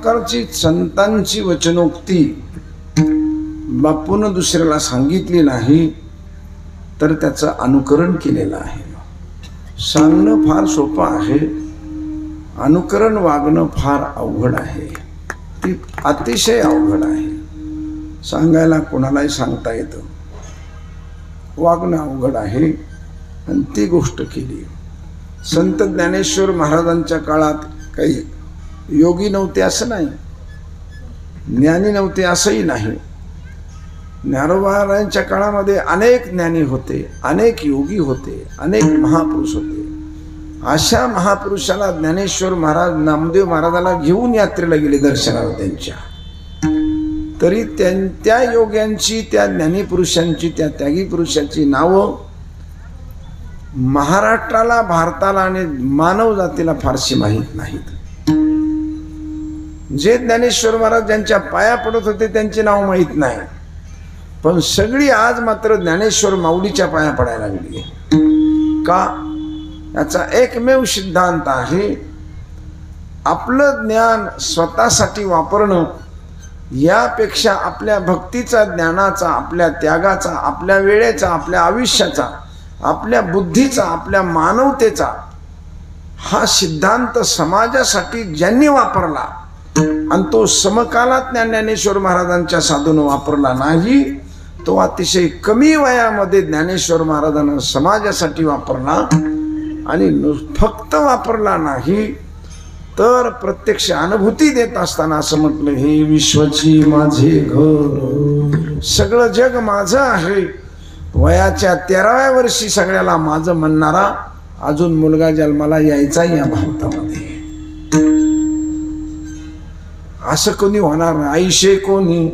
प्रकारची संतांची वचनोक्ती बापून दुसऱ्याला सांगितली नाही तर त्याचं अनुकरण केलेलं आहे. सांगणं फार सोपं आहे, अनुकरण वागणं फार अवघड आहे. ती अतिशय अवघड आहे. सांगायला कोणालाही सांगता येतं, वागणं अवघड आहे. आणि ती गोष्ट केली. संत ज्ञानेश्वर महाराजांच्या काळात काही योगी नव्हते असं नाही, ज्ञानी नव्हते असंही नाही. ज्ञानोबारायांच्या काळामध्ये अनेक ज्ञानी होते, अनेक योगी होते, अनेक महापुरुष होते. अशा महापुरुषाला ज्ञानेश्वर महाराज नामदेव महाराजाला घेऊन यात्रेला गेले दर्शनाला त्यांच्या. तरी त्या योग्यांची, त्या ज्ञानी पुरुषांची, त्या त्यागी पुरुषांची नावं महाराष्ट्राला, भारताला आणि मानव जातीला फारशी माहीत नाहीत. जे ज्ञानेश्वर महाराज ज्यांच्या पाया पडत होते त्यांचे नाव माहीत नाही, पण सगळी आज मात्र ज्ञानेश्वर माऊलीच्या पाया पडायला लागली. का? याचा एकमेव सिद्धांत आहे, आपलं ज्ञान स्वतःसाठी वापरणं यापेक्षा आपल्या भक्तीचा, ज्ञानाचा, आपल्या त्यागाचा, आपल्या वेळेचा, आपल्या आयुष्याचा, आपल्या बुद्धीचा, आपल्या मानवतेचा हा सिद्धांत समाजासाठी ज्यांनी वापरला आणि तो समकालात ज्ञानेश्वर महाराजांच्या साधून वापरला नाही, तो अतिशय कमी वयामध्ये ज्ञानेश्वर महाराजांना समाजासाठी वापरला. आणि फक्त वापरला नाही तर प्रत्यक्ष अनुभूती देत असताना असं म्हटलं, हे विश्वाची माझे घर, सगळं जग माझं आहे. वयाच्या 13व्या वर्षी सगळ्याला माझं म्हणणारा अजून मुलगा जन्माला यायचा या भारतामध्ये. असं कोणी होणार नाही, आईशे कोणी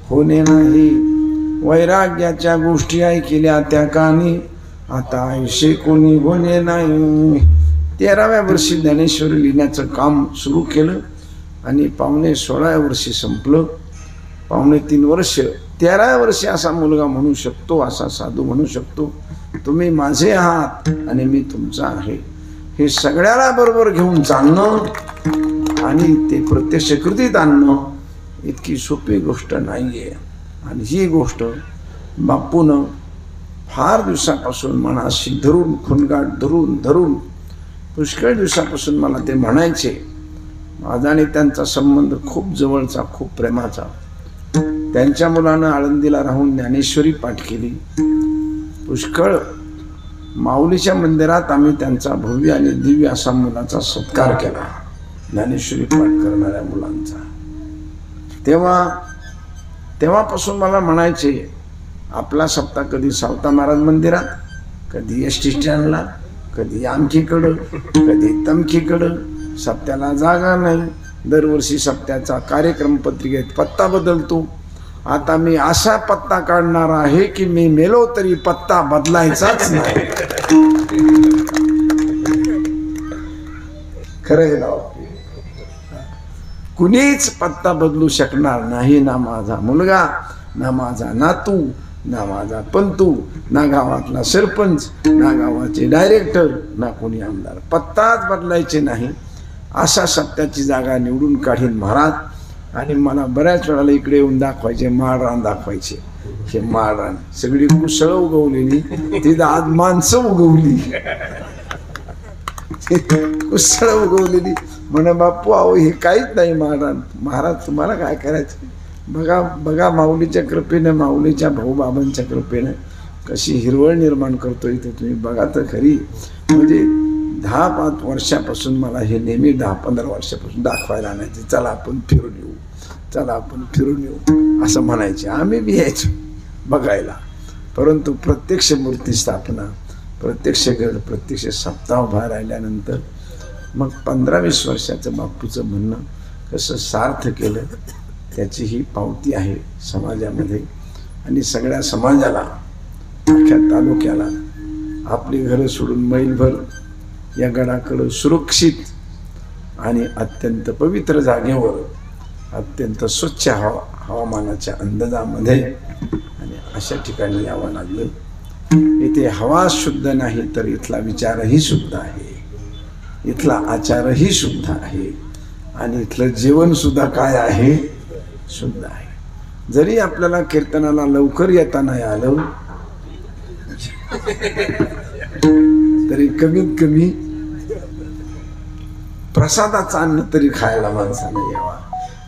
होणे नाही. वैराग्याच्या गोष्टी ऐकल्या त्या कानी, आता आईशे कोणी होणे नाही. 13व्या वर्षी ज्ञानेश्वरी लिहिण्याचं काम सुरू केलं आणि पावणे 16व्या वर्षी संपलं. पावणे 3 वर्ष, 13व्या वर्षी असा मुलगा म्हणू शकतो, असा साधू म्हणू शकतो, तुम्ही माझे आहात आणि मी तुमचा आहे. हे सगळ्याला बरोबर घेऊन चालणं आणि ते प्रत्यक्ष कृतीत आणणं इतकी सोपी गोष्ट नाहीये. आणि ही गोष्ट बापूनं फार दिवसापासून मनाशी धरून, खुणगाट धरून धरून पुष्कळ दिवसापासून मला ते म्हणायचे. माझा आणि त्यांचा संबंध खूप जवळचा, खूप प्रेमाचा. त्यांच्या मुलानं आळंदीला राहून ज्ञानेश्वरी पाठ केली. पुष्कळ माऊलीच्या मंदिरात आम्ही त्यांचा भव्य आणि दिव्य असा मुलाचा सत्कार केला, ज्ञानेश्वरी पाठ करणाऱ्या मुलांचा. तेव्हापासून मला म्हणायचे, आपला सप्ताह कधी सावता महाराज मंदिरात, कधी एस टी स्टँडला, कधी आमकीकडं, कधी तमकीकडं. सप्त्याला जागा नाही. दरवर्षी सप्त्याचा कार्यक्रम पत्रिकेत पत्ता बदलतो. आता मी असा पत्ता काढणार आहे की मी मेलो तरी पत्ता बदलायचाच नाही. खरंय ना, कुणीच पत्ता बदलू शकणार नाही. ना माझा मुलगा, ना माझा नातू, ना माझा पंतू, ना गावातला सरपंच, ना गावाचे डायरेक्टर, ना कोणी आमदार. पत्ताच बदलायचे नाही. अशा सप्त्याची जागा निवडून काढीन महाराज. आणि मला बऱ्याच वेळाला इकडे येऊन दाखवायचे, माळरान दाखवायचे. हे माळरान सगळी कुसळ उगवलेली, तिथं आज माणसं उगवली, कुसळ उगवलेली. म्हणे बापू अहो हे काहीच नाही माळरान. महाराज तुम्हाला काय करायचं, बघा बघा माऊलीच्या कृपेनं, माऊलीच्या भाऊबाबांच्या कृपेनं कशी हिरवळ निर्माण करतो इथे तुम्ही बघा तर खरी. म्हणजे 10-5 वर्षापासून मला हे नेहमी 10-15 वर्षापासून दाखवायला आणायचे, चला आपण फिरून येऊ, चला आपण फिरून येऊ असं म्हणायचे. आम्ही बी यायचो बघायला. परंतु प्रत्यक्ष मूर्ती स्थापना, प्रत्यक्ष गड, प्रत्यक्ष सप्ताह उभा राहिल्यानंतर मग 15-20 वर्षाचं बापूचं म्हणणं कसं सार्थ केलं त्याची ही पावती आहे समाजामध्ये. आणि सगळ्या समाजाला, अख्ख्या तालुक्याला आपली घरं सोडून मैलभर या गडाकडं सुरक्षित आणि अत्यंत पवित्र जागेवर, अत्यंत स्वच्छ हवामानाच्या अंदाजामध्ये आणि अशा ठिकाणी यावं लागलं. इथे हवा शुद्ध नाही तर इथला विचारही शुद्ध आहे, इथला आचारही शुद्ध आहे. आणि इथलं जेवण सुद्धा काय आहे, शुद्ध आहे. जरी आपल्याला कीर्तनाला लवकर येता नाही आलं तरी कमीत कमी प्रसादाचं अन्न तरी खायला माणसानं यावा.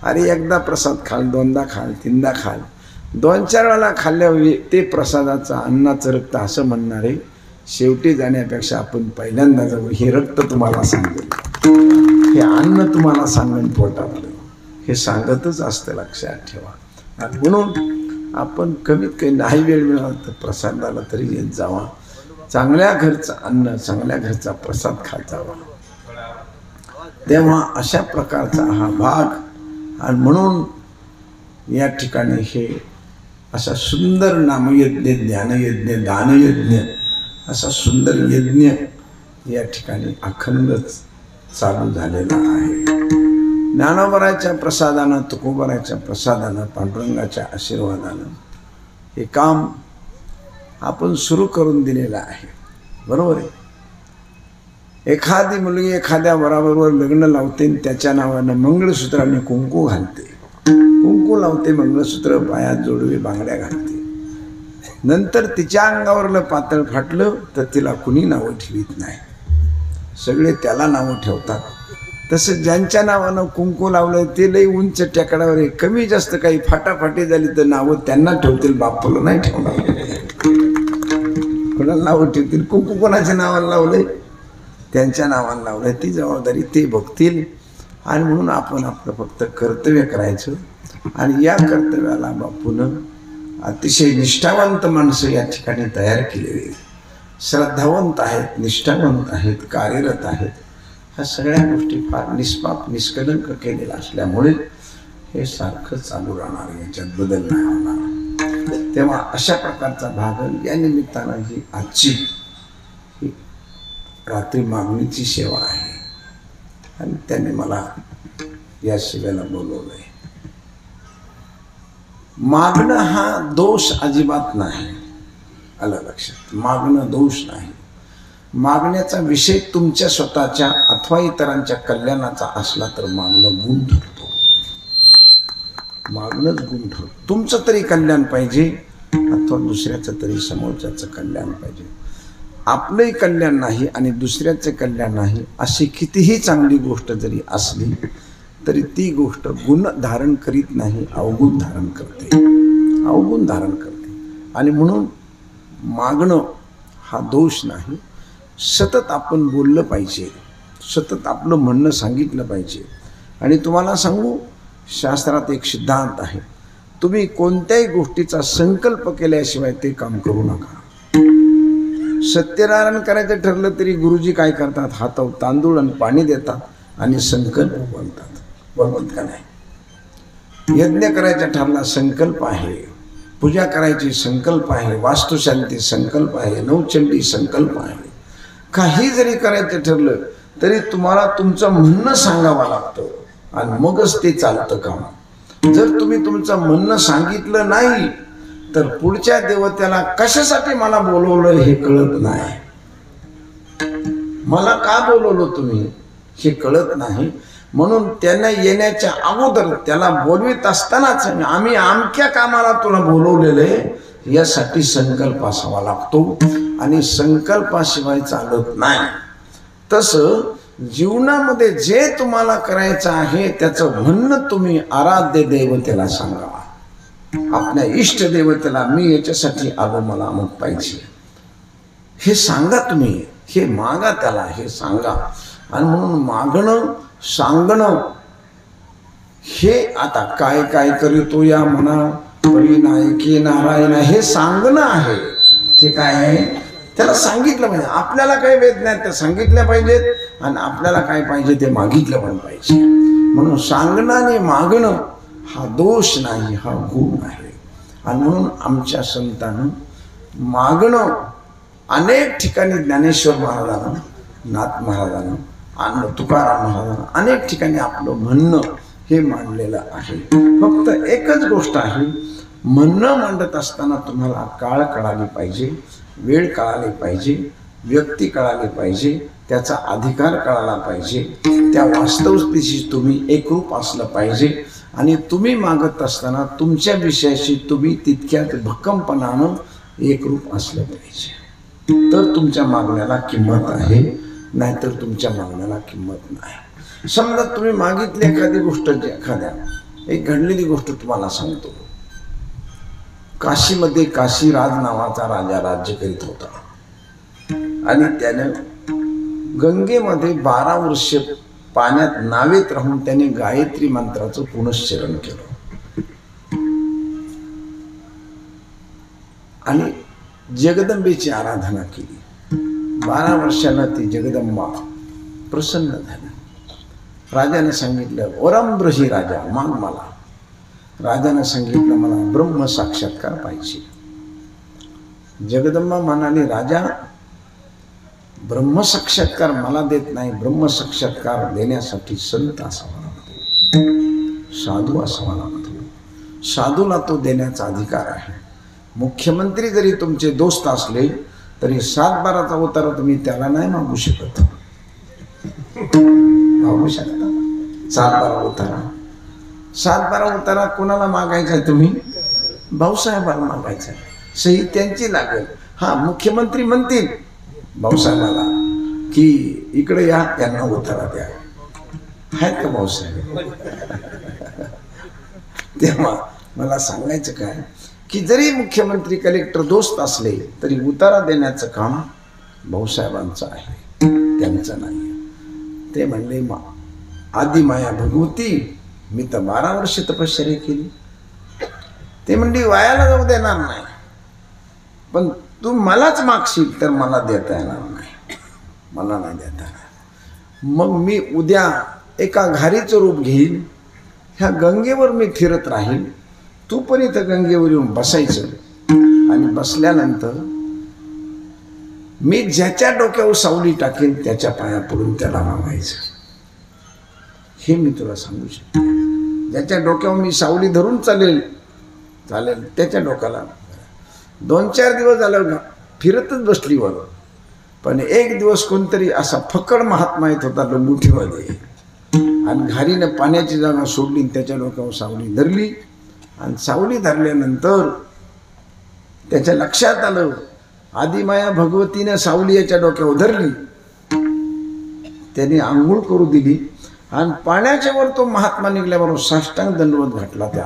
अरे एकदा प्रसाद खाल, दोनदा खाल, तीनदा खाल, 2-4 वेळा खाल्ल्यावर ते प्रसादाचं अन्नाचं रक्त असं म्हणणारे शेवटी जाण्यापेक्षा आपण पहिल्यांदा जाऊ. हे रक्त तुम्हाला सांगेल, हे अन्न तुम्हाला सांगून पोटातलं हे सांगतच असतं, लक्षात ठेवा. म्हणून आपण कमीत कमी नाही वेळ मिळाला तर प्रसादाला तरी येत जावा. चांगल्या घरचं अन्न, चांगल्या घरचा प्रसाद खात जावा. तेव्हा अशा प्रकारचा हा भाग. आणि म्हणून या ठिकाणी हे असा सुंदर नामयज्ञ, ज्ञानयज्ञ, दानयज्ञ असा सुंदर यज्ञ या ठिकाणी अखंडच चालू झालेला आहे. ज्ञानोबराच्या प्रसादानं, तुकोबराच्या प्रसादानं, पांडुरंगाच्या आशीर्वादानं हे काम आपण सुरू करून दिलेलं आहे. बरोबर आहे. एखादी मुलगी एखाद्या वराबरोबर लग्न लावते, त्याच्या नावानं मंगळसूत्र आणि कुंकू घालते, कुंकू लावते, मंगळसूत्र, पायात जोडवे, बांगड्या घालते. नंतर तिच्या अंगावरलं पातळ फाटलं तर तिला कुणी नावं ठेवीत नाही, सगळे त्याला नावं ठेवतात. तसं ज्यांच्या नावानं कुंकू लावलं ते लई उंच टेकडावर आहे, कमी जास्त काही फाटाफाटी झाली तर नावं त्यांना ठेवतील, बापाला नाही ठेवणार. कोणाला नावं ठेवतील? कुंकू कोणाच्या नावाला लावलंय? त्यांच्या नावाला लावलंय, ती जबाबदारी ते बघतील. आणि म्हणून आपण आपलं फक्त कर्तव्य करायचं. आणि या कर्तव्याला बापून अतिशय निष्ठावंत माणसं या ठिकाणी तयार केलेली, श्रद्धावंत आहेत, निष्ठावंत आहेत, कार्यरत आहेत. ह्या सगळ्या गोष्टी फार निष्पाप, निष्कलंक केलेल्या असल्यामुळे हे सारखं चालू राहणार, याच्यात बदल नाही होणार. तेव्हा अशा प्रकारचा भाग या निमित्तानं ही आजची ही रात्री मागणीची सेवा आहे. आणि त्याने मला या सेवेला बोलवलंय. मागणं हा दोष अजिबात नाही, आलं लक्षात. मागणं दोष नाही. मागण्याचा विषय तुमच्या स्वतःच्या अथवा इतरांच्या कल्याणाचा असला तर मागणं गुण ठरतो. मागणंच गुण ठरतो. तुमचं तरी कल्याण पाहिजे अथवा दुसऱ्याचं तरी, समोरच्याचं कल्याण पाहिजे. आपलंही कल्याण नाही आणि दुसऱ्याचे कल्याण नाही अशी कितीही चांगली गोष्ट जरी असली तरी ती गोष्ट गुण धारण करीत नाही, अवगुण धारण करते, अवगुण धारण करते. आणि म्हणून मागणं हा दोष नाही. सतत आपण बोललं पाहिजे, सतत आपलं म्हणणं सांगितलं पाहिजे. आणि तुम्हाला सांगू, शास्त्रात एक सिद्धांत आहे, तुम्ही कोणत्याही गोष्टीचा संकल्प केल्याशिवाय ते काम करू नका. सत्यनारायण करायचं ठरलं तरी गुरुजी काय करतात, हातावर तांदूळ आणि पाणी देतात आणि संकल्प बोलतात. बरोबर का नाही? यज्ञ करायचा ठरला, संकल्प आहे. पूजा करायची संकल्प आहे. वास्तुशांती संकल्प आहे. नवचंडी संकल्प आहे. काही जरी करायचं ठरलं तरी तुम्हाला तुमचं म्हणणं सांगावं लागतं आणि मगच ते चालतं काम. जर तुम्ही तुमचं म्हणणं सांगितलं नाही तर पुढच्या देवतेला कशासाठी मला बोलवलं हे कळत नाही. मला का बोलवलं तुम्ही हे कळत नाही. म्हणून त्यांना येण्याच्या अगोदर त्याला बोलवीत असतानाच आम्ही आमक्या कामाला तुला बोलवलेलं आहे यासाठी संकल्प असावा लागतो आणि संकल्पाशिवाय चालत नाही. तसं जीवनामध्ये जे तुम्हाला करायचं आहे त्याचं म्हणणं तुम्ही आराध्य देवतेला सांगावा. आपल्या इष्ट देवतेला मी याच्यासाठी आलो, मला अमुक पाहिजे हे सांगा तुम्ही, हे मागा त्याला, हे सांगा. आणि म्हणून मागणं, सांगणं हे आता काय काय करीतो या म्हणा परिनायकी नारायण हे सांगणं आहे. हे काय आहे त्याला सांगितलं पाहिजे. आपल्याला काही वेदना त्या सांगितल्या पाहिजेत आणि आपल्याला काय पाहिजे ते मागितलं पण पाहिजे. म्हणून सांगणं आणि मागणं हा दोष नाही, हा गुण आहे. आणि म्हणून आमच्या संतांनं मागणं अनेक ठिकाणी, ज्ञानेश्वर महाराजांना, नाथ महाराजांना आणि तुकाराम महाराजांना अनेक ठिकाणी आपलं म्हणणं हे मांडलेलं आहे. फक्त एकच गोष्ट आहे, म्हणणं मांडत असताना तुम्हाला काळ कळाली पाहिजे, वेळ कळाली पाहिजे. व्यक्ती कळाली पाहिजे, त्याचा अधिकार कळाला पाहिजे, त्या वास्तवतेशी तुम्ही एकरूप असलं पाहिजे आणि तुम्ही मागत असताना तुमच्या विषयाशी तुम्ही तितक्यात भक्कमपणानं एकरूप असलं पाहिजे, तर तुमच्या मागण्याला किंमत आहे, नाहीतर तुमच्या मागण्याला किंमत नाही. समजा तुम्ही मागितली एखादी गोष्ट, एखाद्या एक घडलेली गोष्ट तुम्हाला सांगतो. काशीमध्ये काशीराज नावाचा राजा राज्य करीत होता आणि त्याने गंगेमध्ये 12 वर्ष पाण्यात नावेत राहून त्याने गायत्री मंत्राचं पुनश्चरण केलं आणि जगदंबेची आराधना केली. 12 वर्षानं ती जगदंबा प्रसन्न झाली. राजाने सांगितलं, वरंब्रही राजा, माग मला. राजाने सांगितलं, मला ब्रह्म साक्षात्कार पाहिजे. जगदंबा म्हणाली, राजा ब्रह्म साक्षात्कार मला देत नाही, ब्रह्म साक्षात्कार देण्यासाठी संत असावा लागतो, साधू असावा लागतो, साधूला तो देण्याचा अधिकार आहे. मुख्यमंत्री जरी तुमचे दोस्त असले तरी 7-12चा उतारा तुम्ही त्याला नाही मागू शकत. मागू शकता 7-12 उतारा? 7-12 उतारा कोणाला मागायचा? तुम्ही भाऊसाहेबाला मागायचा. सही त्यांची लागेल. हा, मुख्यमंत्री म्हणतील भाऊसाहेबाला की इकडे या, त्यांना उतारा द्या. आहेत का भाऊसाहेब? तेव्हा मला सांगायचं काय की जरी मुख्यमंत्री कलेक्टर दोस्त असले तरी उतारा देण्याचं काम भाऊसाहेबांचं आहे, त्यांचं नाही. ते म्हणले, आदिमाया भगवती, मी तर 12 वर्ष तपश्चर्या केली. ते म्हणली, वायाला जाऊ देणार नाही, पण तू मलाच मागशील तर मला देता येणार नाही, मला नाही देता येणार. मग मी उद्या एका घारीचं रूप घेईन, ह्या गंगेवर मी फिरत राहील, तू पण इथं गंगेवर येऊन बसायचं आणि बसल्यानंतर मी ज्याच्या डोक्यावर सावली टाकेन त्याच्या पाया पडून त्याला मागायचं. हे मी तुला सांगू शकतो. ज्याच्या डोक्यावर मी सावली धरून चालेल त्याच्या डोक्याला 2-4 दिवस झालं फिरतच बसली वर. पण एक दिवस कोणतरी असा फकड महात्मा येत होता लंबुटीमध्ये आणि घारीनं पाण्याची जागा सोडली, त्याच्या डोक्यावर सावली धरली आणि सावली धरल्यानंतर त्याच्या लक्षात आलं, आदिमाया भगवतीने सावली याच्या डोक्यावर धरली. त्याने आंघोळ करू दिली आणि पाण्याच्या वर तो महात्मा निघल्याबरोबर साष्टांग दंडवत घातला. त्या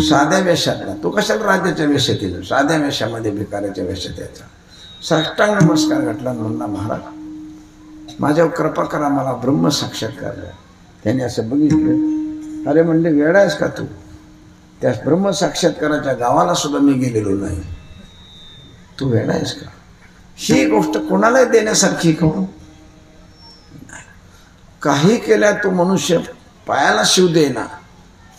साध्या वेशातला, तो कशाला राजाच्या वेशात येतो, साध्या वेशामध्ये भिकाऱ्याच्या वेशात यायचा. साष्टांग नमस्कार घातला, म्हणला, महाराज माझ्यावर कृपा करा, मला ब्रह्म साक्षात्कार द्या. त्याने असं बघितलं, अरे म्हणले, वेडा आहेस का तू? त्या ब्रह्म साक्षात्काराच्या गावाला सुद्धा मी गेलेलो नाही, तू वेडा आहेस का? ही गोष्ट कोणाला देण्यासारखी खाऊ? काही केल्या तो मनुष्य पायाला शिव देना.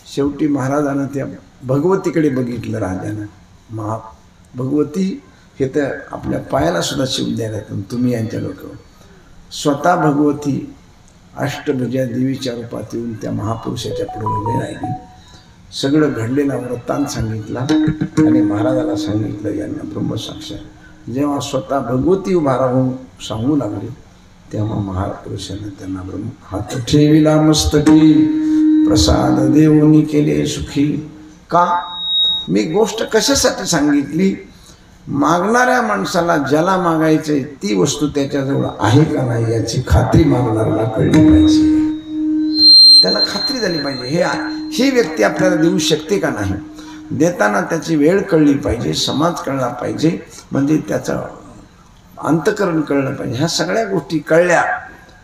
शेवटी महाराजानं त्या भगवतीकडे बघितलं. राजानं, भगवती हे तर आपल्या पायाला सुद्धा शिव द्यायला, तुम्ही यांच्या डोक्यावर. स्वतः भगवती अष्टभुजा देवीच्या रूपात येऊन त्या महापुरुषाच्या पुढे उभे राहिली. सगळं घडलेला वृत्तांत सांगितला आणि महाराजाला सांगितलं, यांना ब्रह्मसाक्षात. जेव्हा स्वतः भगवती उभा राहून सांगू लागली तेव्हा महापुरुषाने त्यांना ब्रह्म हात ठेविला मस्तकी, प्रसाद देऊनी केले सुखी. का? मी गोष्ट कशासाठी सांगितली? मागणाऱ्या माणसाला ज्याला मागायचे ती वस्तू त्याच्याजवळ आहे का नाही याची खात्री मागणाऱ्याला कळली पाहिजे. त्याला खात्री झाली पाहिजे ही व्यक्ती आपल्याला देऊ शकते का नाही. देताना त्याची वेळ कळली पाहिजे, समाज कळला पाहिजे, म्हणजे त्याचं अंतकरण कळलं पाहिजे. ह्या सगळ्या गोष्टी कळल्या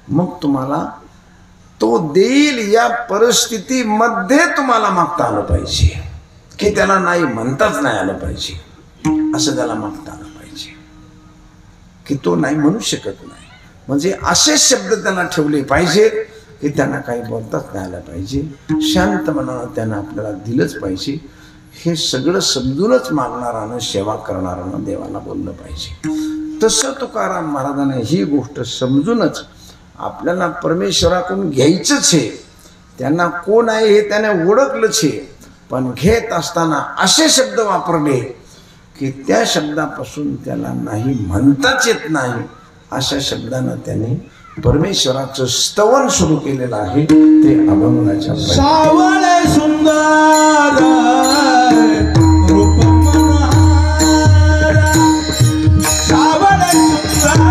मग तुम्हाला तो देईल या परिस्थितीमध्ये तुम्हाला मागता आलं पाहिजे, की त्याला नाही म्हणताच नाही आलं पाहिजे. असं त्याला मागता आलं पाहिजे की तो नाही म्हणू शकत नाही. म्हणजे असे शब्द त्यांना ठेवले पाहिजे की त्यांना काही बोलताच नाही आलं पाहिजे. शांत मनानं त्यांना आपल्याला दिलंच पाहिजे. हे सगळं समजूनच मागणारानं, सेवा करणारानं देवाला बोललं पाहिजे. तसं तुकाराम महाराजांनी ही गोष्ट समजूनच आपल्याला परमेश्वराकडून घ्यायचंच आहे. त्यांना कोण आहे हे त्याने ओळखलंच आहे, पण घेत असताना असे शब्द वापरले की त्या शब्दापासून त्याला नाही म्हणताच येत नाही अशा शब्दानं त्यांनी परमेश्वराचं स्तवन सुरू केलेलं आहे. ते अभंगाच्या सावळे सुंदर रूप मनोहर, सावळे सुंदर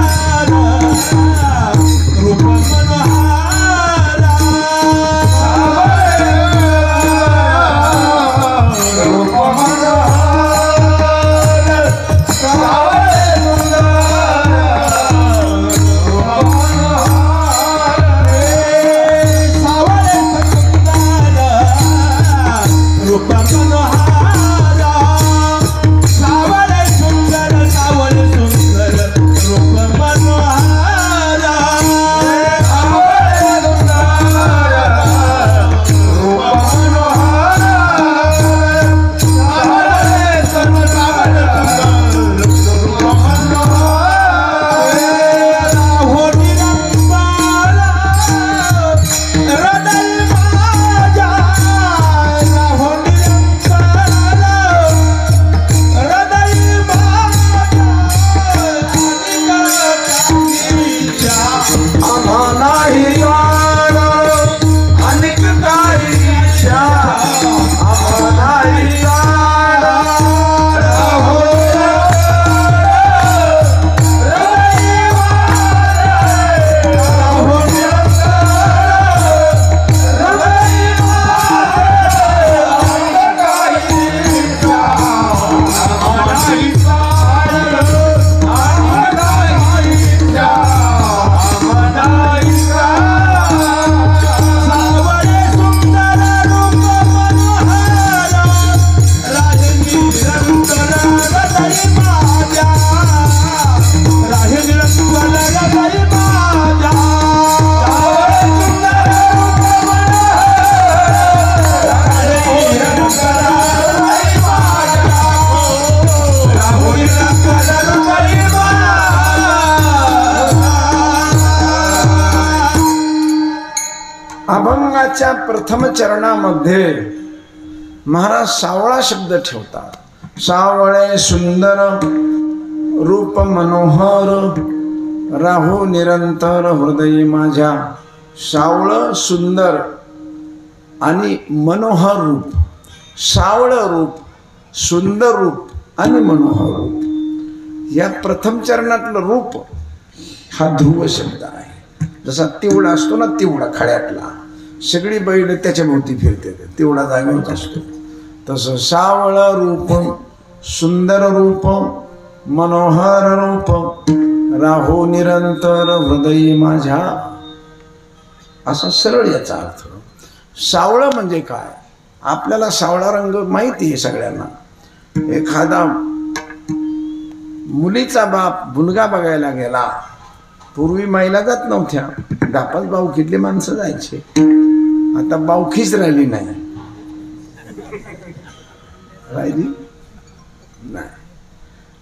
रूप मनोहर, सावळे रूप मनोहर, सावळे अभंगाच्या प्रथम चरणामध्ये महाराज सावळा शब्द ठेवतात. सावळे सुंदर रूप मनोहर, राहू निरंतर हृदय माझ्या. सावळ सुंदर आणि मनोहर रूप, सावळ रूप, सुंदर रूप आणि मनोहर रूप, या प्रथम चरणातलं रूप हा ध्रुव शब्द आहे. जसा तिवडा असतो ना, तिवडा खड्यातला, सगळी बैल त्याच्या भोवती फिरते, तिवडा जागेवर असतो. तसं सावळ रूप, सुंदर रूप, मनोहर रूप, राहो निरंतर हृदय माझ्या, असा सरळ याचा अर्थ. सावळ म्हणजे काय? आपल्याला सावळा रंग माहिती आहे सगळ्यांना. एखादा मुलीचा बाप मुलगा बघायला गेला, पूर्वी महिला जात नव्हत्या, 10-5 बावखीतली माणसं जायचे. आता बावखीच राहिली नाही.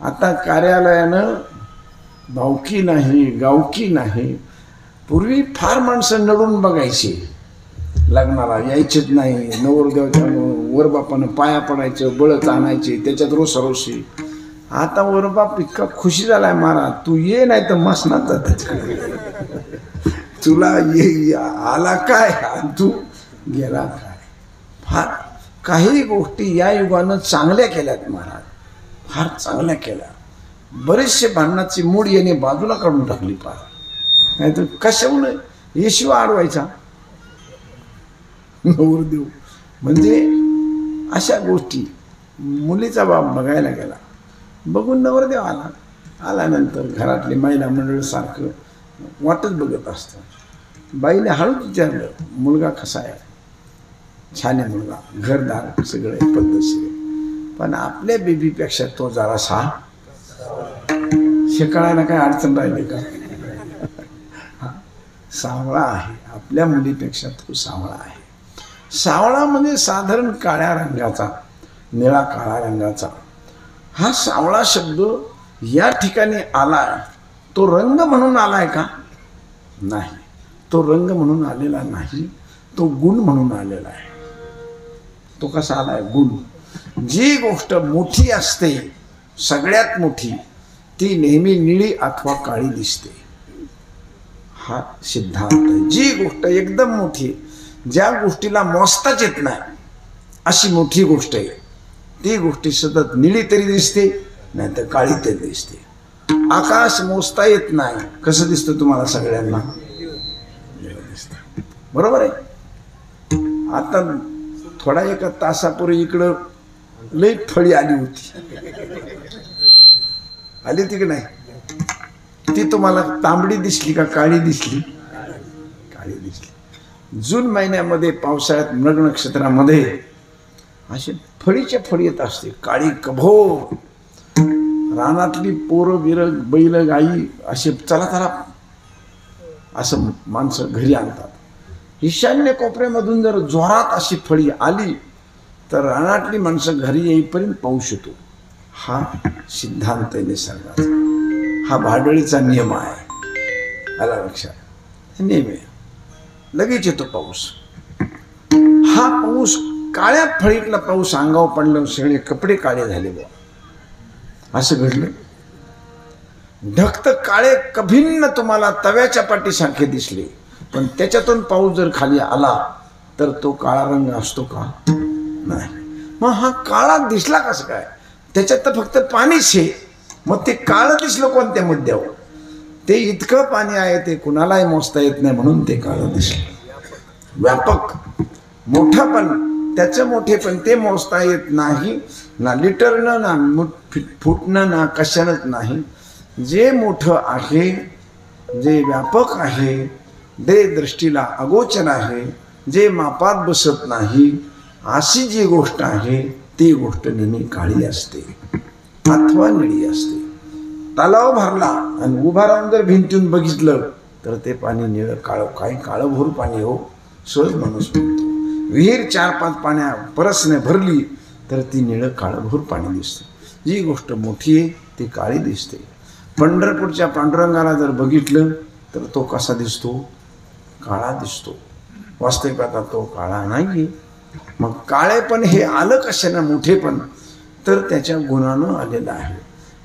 आता कार्यालयानं भावकी नाही, गावकी नाही. पूर्वी फार माणसं नडून बघायची, लग्नाला यायचेच नाही. नवरदेवाच्या वरबापानं पाया पडायचं, बळच आणायचे, त्याच्यात रोषारोषी. आता वरबाप इतका खुशी झालाय, महाराज तू ये, नाही तर मसनात जात, तुला ये आला काय, तू गेला काय. फार काही गोष्टी या युगानं चांगल्या केल्यात महाराज, फार चांगल्या केल्या. बरेचसे भांडणाची मूड याने बाजूला काढून टाकली फार. नाही तर कशाहून येशिवा अडवायचा नवरदेव. म्हणजे अशा गोष्टी. मुलीचा बाप बघायला गेला, बघून नवरदेव आला, आल्यानंतर घरातले महिला मंडळ सारखं वाटच बघत असतं. बाईने हळूच विचारलं, मुलगा कसा आहे? छान आहे मुलगा, घरदार सगळे पद्धतशीर. पण आपल्या बेबीपेक्षा तो जरासा शिकायला काय अडचण राहिली का? सावळा आहे, आपल्या मुलीपेक्षा तो सावळा आहे. सावळा म्हणजे साधारण काळ्या रंगाचा, निळा काळा रंगाचा. हा सावळा शब्द या ठिकाणी आलाय, तो रंग म्हणून आलाय का? नाही, तो रंग म्हणून आलेला नाही, तो गुण म्हणून आलेला आहे. तो कसा आलाय? गुण. जी गोष्ट मोठी असते, सगळ्यात मोठी, ती नेहमी निळी अथवा काळी दिसते. हा सिद्धांत आहे. जी गोष्ट एकदम मोठी, ज्या गोष्टीला मोजताच येत नाही अशी मोठी गोष्ट आहे, ती गोष्टी सतत निळी तरी दिसते नाही तर काळी तरी दिसते. आकाश मोजता येत नाही, कसं दिसतं तुम्हाला सगळ्यांना? बरोबर आहे. आता थोडा एका तासापूर्वी इकडं लई फळी आली होती, आली होती की नाही? ती तुम्हाला तांबडी दिसली का काळी दिसली? काळी दिसली. जून महिन्यामध्ये पावसाळ्यात मृग नक्षत्रामध्ये अशी फळीच्या फळी येत असते, काळी कभोर. रानातली पोरं बिर बैल गाई असे चला चला असं माणसं घरी आणतात. ईशान्य कोपऱ्यामधून जर जोरात अशी फळी आली तर रानातली माणसं घरी येईपर्यंत पाऊस येतो. हा सिद्धांत आहे निसर्गाचा, हा भाडळीचा नियम आहे. आला लक्षात? नियम आहे, लगेच येतो पाऊस. हा पाऊस काळ्या फळीतला पाऊस अंगावर पडलं, सगळे कपडे काळे झाले बुवा, असं घडलं. ढग तर काळे कभिन्न तुम्हाला तव्याच्या पाठीसारखे दिसले, पण त्याच्यातून पाऊस जर खाली आला तर तो काळा रंग असतो का? नाही. मग हा काळा दिसला कसं काय? त्याच्यात तर फक्त पाणीच आहे. मग ते काळं दिसलं कोणत्या मुद्द्यावर? ते इतकं पाणी आहे ते कुणालाही मोजता येत नाही म्हणून ते काळं दिसलं. व्यापक मोठं पण त्याचं मोठेपण ते मोजता येत नाही, ना लिटरनं ना फुटणं ना कशानंच नाही. जे मोठं आहे, जे व्यापक आहे, जे दृष्टीला अगोचर आहे, जे मापात बसत नाही, अशी जी गोष्ट आहे ती गोष्ट नेहमी काळी असते अथवा निळी असते. तलाव भरला आणि उभा राहून जर भिंतीतून बघितलं तर ते पाणी निळं काळं, काही काळंभोर पाणी हो, सहज माणूस म्हणतो. विहीर 4-5 पाण्या परसने भरली तर ती निळं काळंभोर पाणी दिसतं. जी गोष्ट मोठी आहे ती काळी दिसते. पंढरपूरच्या पांडुरंगाला जर बघितलं तर तो कसा दिसतो? काळा दिसतो. वास्तविकता तो काळा नाही. मग काळेपण हे आलं कशानं? मोठेपण तर त्याच्या गुणानं आलेलं आहे.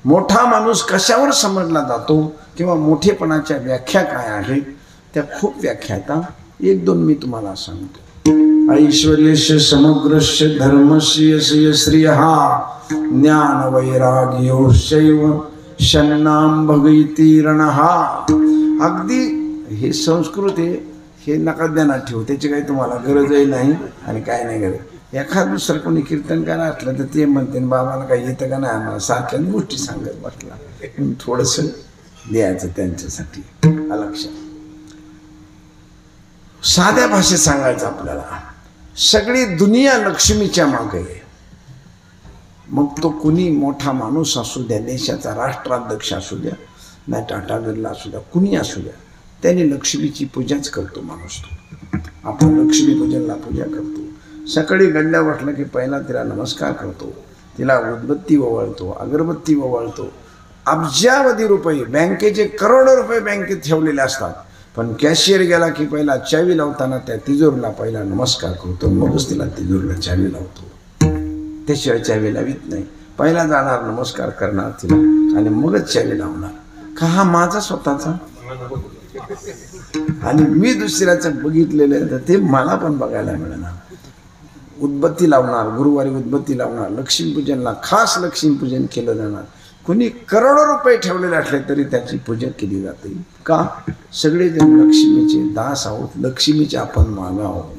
मोठा माणूस कशावर समजला जातो किंवा मोठेपणाच्या व्याख्या काय आहेत त्या खूप व्याख्या आहेत. 1-2 मी तुम्हाला सांगतो. ऐश्वर्यस्य समग्रस्य धर्मस्य यस्य श्रियः ज्ञान वैराग्योश्चैव शन्नाम भगैति रणः. अगदी हे संस्कृत आहे, हे नका ध्यानात ठेवू, त्याची काही तुम्हाला गरजही नाही आणि काय नाही गरज. एखाद दुसरं कोणी कीर्तनकार असलं तर ते म्हणते बाबाला काही येतं का नाही, आम्हाला सारख्याच गोष्टी सांगत बसला. थोडंसं द्यायचं त्यांच्यासाठी. लक्षात. साध्या भाषेत सांगायचं आपल्याला, सगळी दुनिया लक्ष्मीच्या मागे आहे. मग तो कुणी मोठा माणूस असू द्या, देशाचा राष्ट्राध्यक्ष असू द्या, नाही टाटा बिर्ला असू द्या, कुणी असू द्या, त्याने लक्ष्मीची पूजाच करतो माणूस. तो आपण लक्ष्मी पूजनला पूजा करतो. सकाळी गल्ल्या वाटलं की पहिला तिला नमस्कार करतो, तिला उदबत्ती ओवाळतो, अगरबत्ती ओवाळतो. अब्जावधी रुपये, बँकेचे करोडो रुपये बँकेत ठेवलेले असतात, पण कॅशियर गेला की पहिला चावी लावताना त्या तिजोरीला पहिला नमस्कार करतो, मगच तिला तिजोरीला चावी लावतो. त्याशिवाय चावी लावित नाही. पहिला जाणार, नमस्कार करणार तिला आणि मगच चावी लावणार. का हा माझा स्वतःचा आणि मी दुसऱ्याचं बघितलेलं आहे तर ते मला पण बघायला मिळणार. उदबत्ती लावणार, गुरुवारी उदबत्ती लावणार, लक्ष्मीपूजनला खास लक्ष्मीपूजन केलं जाणार. कुणी करोडो रुपये ठेवलेले असले तरी त्याची पूजा केली जाते. का? सगळेजण लक्ष्मीचे दास आहोत, लक्ष्मीचे आपण माग आहोत.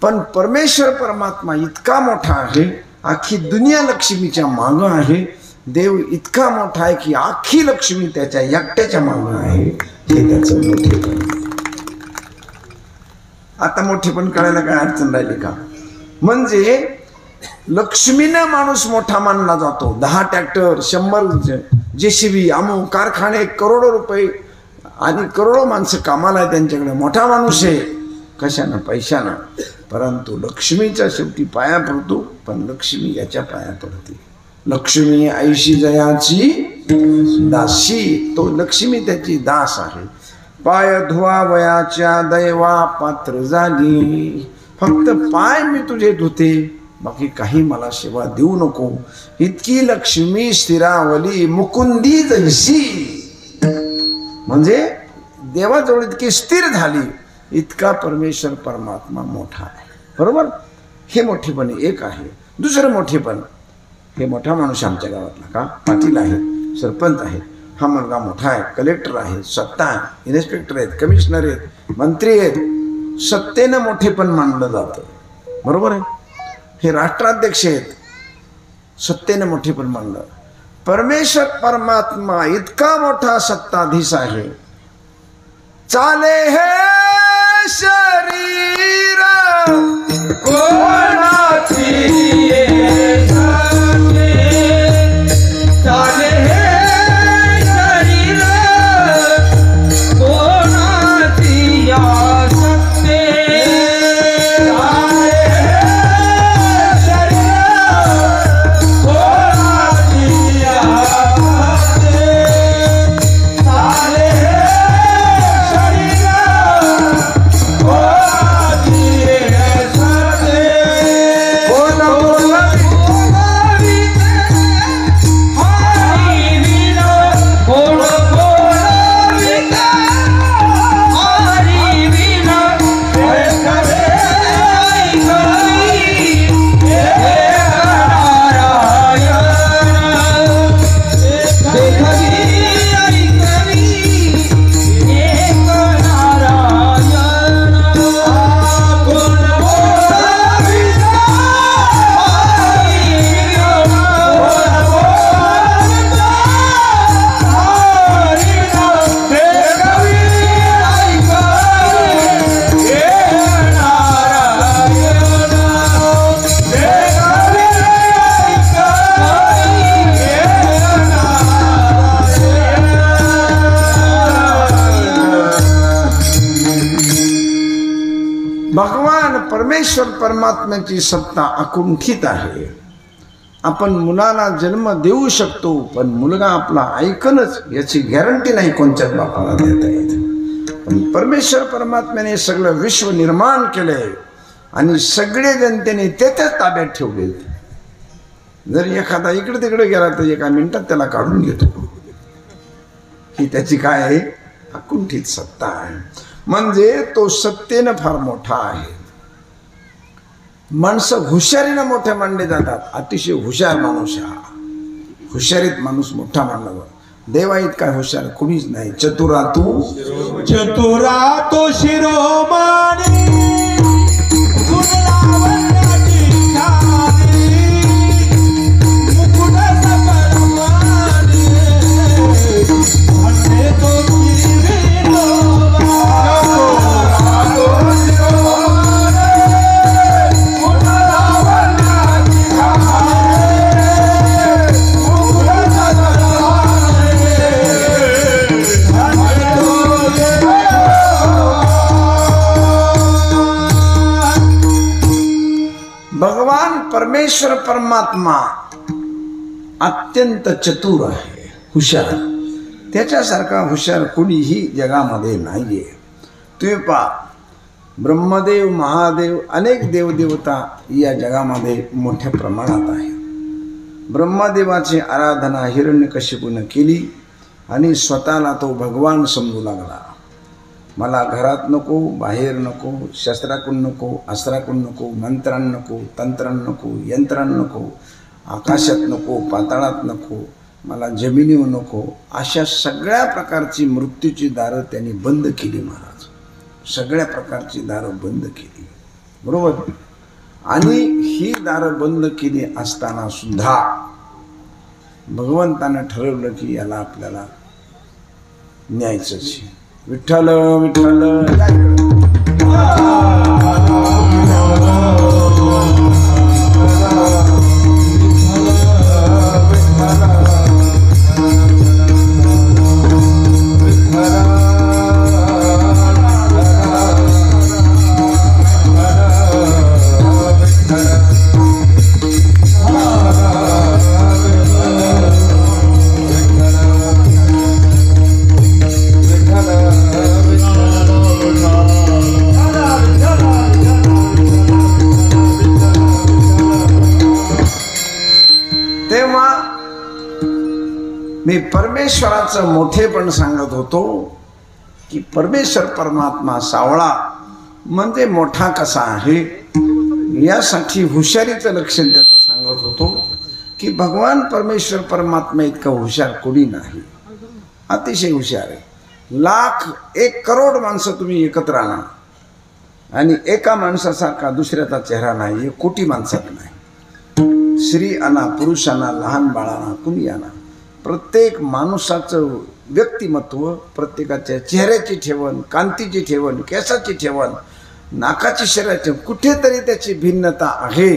पण परमेश्वर परमात्मा इतका मोठा आहे, अख्खी दुनिया लक्ष्मीच्या मागं आहे. देव इतका मोठा आहे की अख्खी लक्ष्मी त्याच्या एकट्याच्या मागं आहे. हे त्याचं मोठेपण. आता मोठेपण कळायला काय अडचण राहिली का? म्हणजे लक्ष्मीनं माणूस मोठा मानला जातो. 10 ट्रॅक्टर, 100 JCB, अमुक कारखाने, करोडो रुपये आणि करोडो माणसं कामाला आहे त्यांच्याकडे. मोठा माणूस आहे. कशानं? पैशानं. परंतु लक्ष्मीच्या शेवटी पाया पडतो, पण लक्ष्मी याच्या पाया पडते. लक्ष्मी ऐशी जयाची दासी. तो लक्ष्मी त्याची दास आहे. पाय धुवावयाच्या दैवा पात्र झाली. फक्त पाय मी तुझे धुते, बाकी काही मला सेवा देऊ नको. इतकी लक्ष्मी स्थिरावली मुकुंदी जैसी. म्हणजे देवाजवळ इतकी स्थिर झाली, इतका परमेश्वर परमात्मा मोठा आहे. बरोबर. हे मोठेपण एक आहे. दुसरं मोठेपण, हे मोठा माणूस आमच्या गावातला का पाटील आहे, सरपंच आहे, हा मुलगा मोठा आहे, कलेक्टर आहे, सत्ता आहे, इन्स्पेक्टर आहेत, कमिशनर आहेत, मंत्री आहेत, सत्तेनं मोठेपण मानलं जातं. बरोबर आहे. हे राष्ट्राध्यक्ष आहेत, सत्तेनं मोठेपण मानलं. परमेश्वर परमात्मा इतका मोठा सत्ताधीश आहे. चाले हे शरीर कोणाची चाले हे शरीर कोणाची आसक्ते चाले हे शरीर कोणाची आसक्ते चाले हे शरीर कोणाची आसक्ते भगवान परमेश्वर परमात्म्याची सत्ता अकुंठित आहे. आपण मुलाला जन्म देऊ शकतो, पण मुलगा आपला ऐकणच याची गॅरंटी नाही कोणत्याच बापाला देता येत. पण परमेश्वर परमात्म्याने सगळं विश्व निर्माण केलंय आणि सगळे जनतेने त्याच्याच ताब्यात ठेवले. जर एखादा इकडे तिकडे गेला तर एका मिनिटात त्याला काढून घेतो. ही त्याची काय आहे? अकुंठित सत्ता आहे. म्हणजे तो सत्तेनं फार मोठा आहे. माणसं हुशारीनं मोठे मानले जातात. अतिशय हुशार माणूस हा, हुशारीत माणूस मोठा मानला जातो. देवा इतका हुशार कुणीच नाही. चतुरा तू शिरोमणी गुण लावण्याची ख्याती मुकुट सकल मानी म्हणते तो भगवान परमेश्वर परमात्मा अत्यंत चतुर आहे, हुशार. त्याच्यासारखा हुशार कुणीही जगामध्ये नाहीये. तुम्ही पहा, ब्रह्मदेव, महादेव, अनेक देवदेवता या जगामध्ये मोठ्या प्रमाणात आहे. ब्रह्मदेवाची आराधना हिरण्यकशिपूने केली आणि स्वतःला तो भगवान समजू लागला. मला घरात नको, बाहेर नको, शस्त्राकडून नको, अस्त्राकडून नको, मंत्रां नको, तंत्रां नको, यंत्रां नको, आकाशात नको, पाताळात नको, मला जमिनीवर नको, अशा सगळ्या प्रकारची मृत्यूची दारं त्यांनी बंद केली. महाराज सगळ्या प्रकारची दारं बंद केली. बरोबर. आणि ही दारं बंद केली असताना सुद्धा भगवंतानं ठरवलं की याला आपल्याला न्यायचंच. विठ्ठल विठ्ठल मी परमेश्वराचं मोठेपण सांगत होतो की परमेश्वर परमात्मा सावळा म्हणजे मोठा कसा आहे, यासाठी हुशारीचं लक्षण त्याचं सांगत होतो की भगवान परमेश्वर परमात्मा इतका हुशार कोणी नाही, अतिशय हुशार आहे. 1,00,000-1,00,000 माणसं तुम्ही एकत्र आणा आणि एका माणसासारखा दुसऱ्याचा चेहरा नाही, 1,00,00,000 माणसात नाही. स्त्री आणा, पुरुष आणा, लहान बाळांना, कुणी आणा, प्रत्येक माणसाचं व्यक्तिमत्व, प्रत्येकाच्या चेहऱ्याची ठेवण, कांतीची ठेवण, केसाची ठेवण, नाकाची शरीराची, कुठेतरी त्याची भिन्नता आहे.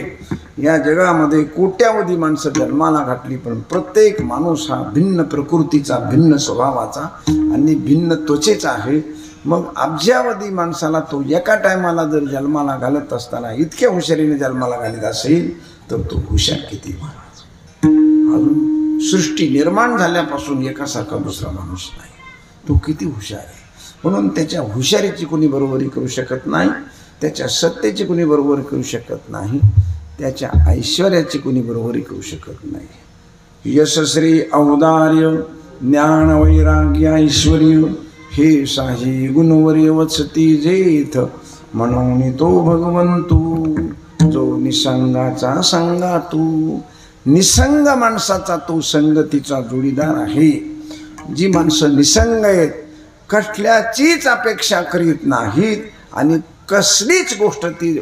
या जगामध्ये कोट्यावधी माणसं जन्माला घातली, पण प्रत्येक माणूस हा भिन्न प्रकृतीचा, भिन्न स्वभावाचा आणि भिन्न त्वचेचा आहे. मग अब्जावधी माणसाला तो एका टायमाला जर जन्माला घालत असताना इतक्या हुशारीने जन्माला घालीत असेल तर तो हुशार किती महाराज. अजून सृष्टी निर्माण झाल्यापासून एकासारखा दुसरा माणूस नाही, तो किती हुशार आहे. म्हणून त्याच्या हुशारीची कोणी बरोबरी करू शकत नाही, त्याच्या सत्तेची कोणी बरोबरी करू शकत नाही, त्याच्या ऐश्वर्याची कोणी बरोबरी करू शकत नाही. यशश्री औदार्य ज्ञान वैराग्य ऐश्वर्य हे साही गुणवर्य वचती जेथ, म्हणून तो भगवंतू जो निसंगाचा संगा तू. निसंग माणसाचा तो संगतीचा जोडीदार आहे. जी माणसं निसंग आहेत, कसल्याचीच अपेक्षा करीत नाहीत आणि कसलीच गोष्ट ती